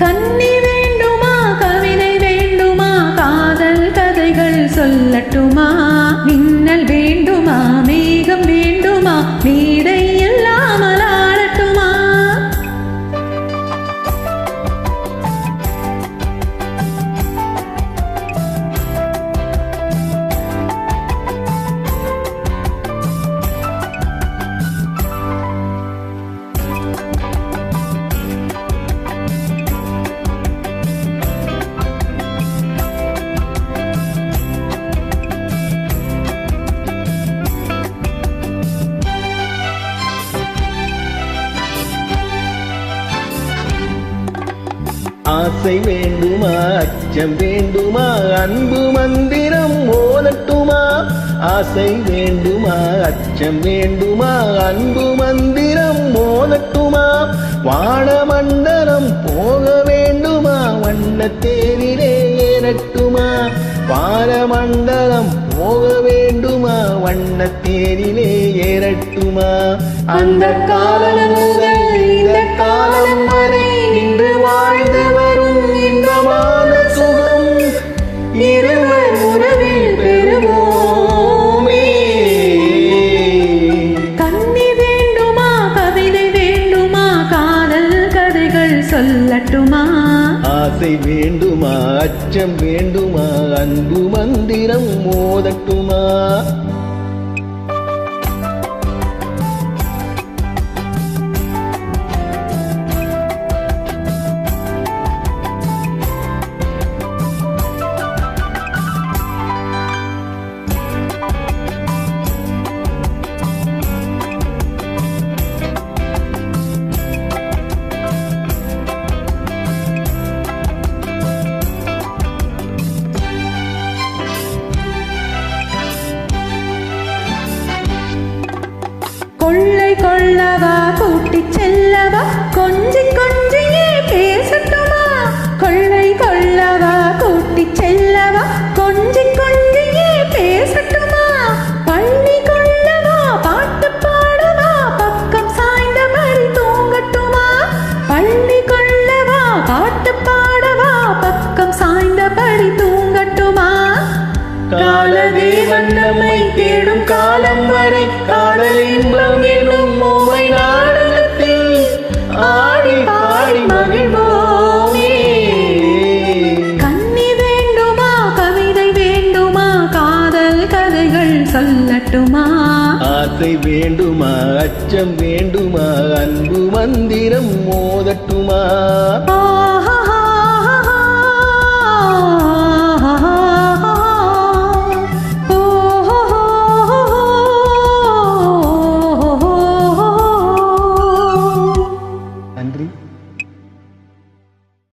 கன்னி வேண்டுமா கவிதை வேண்டுமா காதல் கதைகள் சொல்லட்டுமா மின்னல் வேண்டுமா மேகம் வேண்டுமா மேடை இல்லாமல் ஆடட்டுமா ஆசை வேண்டுமா அச்சம் வேண்டுமா அன்பு மந்திரம் ஓதட்டுமா ஆசை வேண்டுமா அச்சம் வேண்டுமா அன்பு மந்திரம் ஓதட்டுமா வானமண்டலம் போக வேண்டுமா வண்ணத்தேரிலே ஏறட்டுமா வானமண்டலம் போக வேண்டுமா வண்ணத்தேரிலே ஏறட்டுமா அந்த காலம் முதல் இந்த காலம் வரை இன்று வாழ்ந்து வரும் இன்பமான சுகம் இருவர் உறவில் பெறுவோமே கன்னி வேண்டுமா கவிதை வேண்டுமா காதல் கதைகள் சொல்லட்டுமா ஆசை வேண்டுமா அச்சம் வேண்டுமா அன்பு மந்திரம் மோதட்டுமா கொள்ளை கொள்ளவா கூட்டிச் செல்லவா கொஞ்சி கொஞ்சியே பேசட்டுமா கொள்ளை கொள்ளவா கூட்டிச் செல்லவா கொஞ்சி கொஞ்சியே பேசட்டுமா பள்ளி கொள்ளவா பாட்டு பாடவா பக்கம் சாய்ந்தபடி தூங்கட்டுமா பள்ளி கொள்ளவா பாட்டு பாடவா பக்கம் சாய்ந்தபடி தூங்கட்டுமா காலதேவன் நம்மை தேடும் காலம் வரை காதல் இன்பம் எனும் மூவை நாடகத்தில் ஆடி பாடி மகிழ்வோமே கன்னி வேண்டுமா கவிதை வேண்டுமா காதல் கதைகள் சொல்லட்டுமா ஆசை வேண்டுமா அச்சம் வேண்டுமா அன்பு மந்திரம் மோதட்டுமா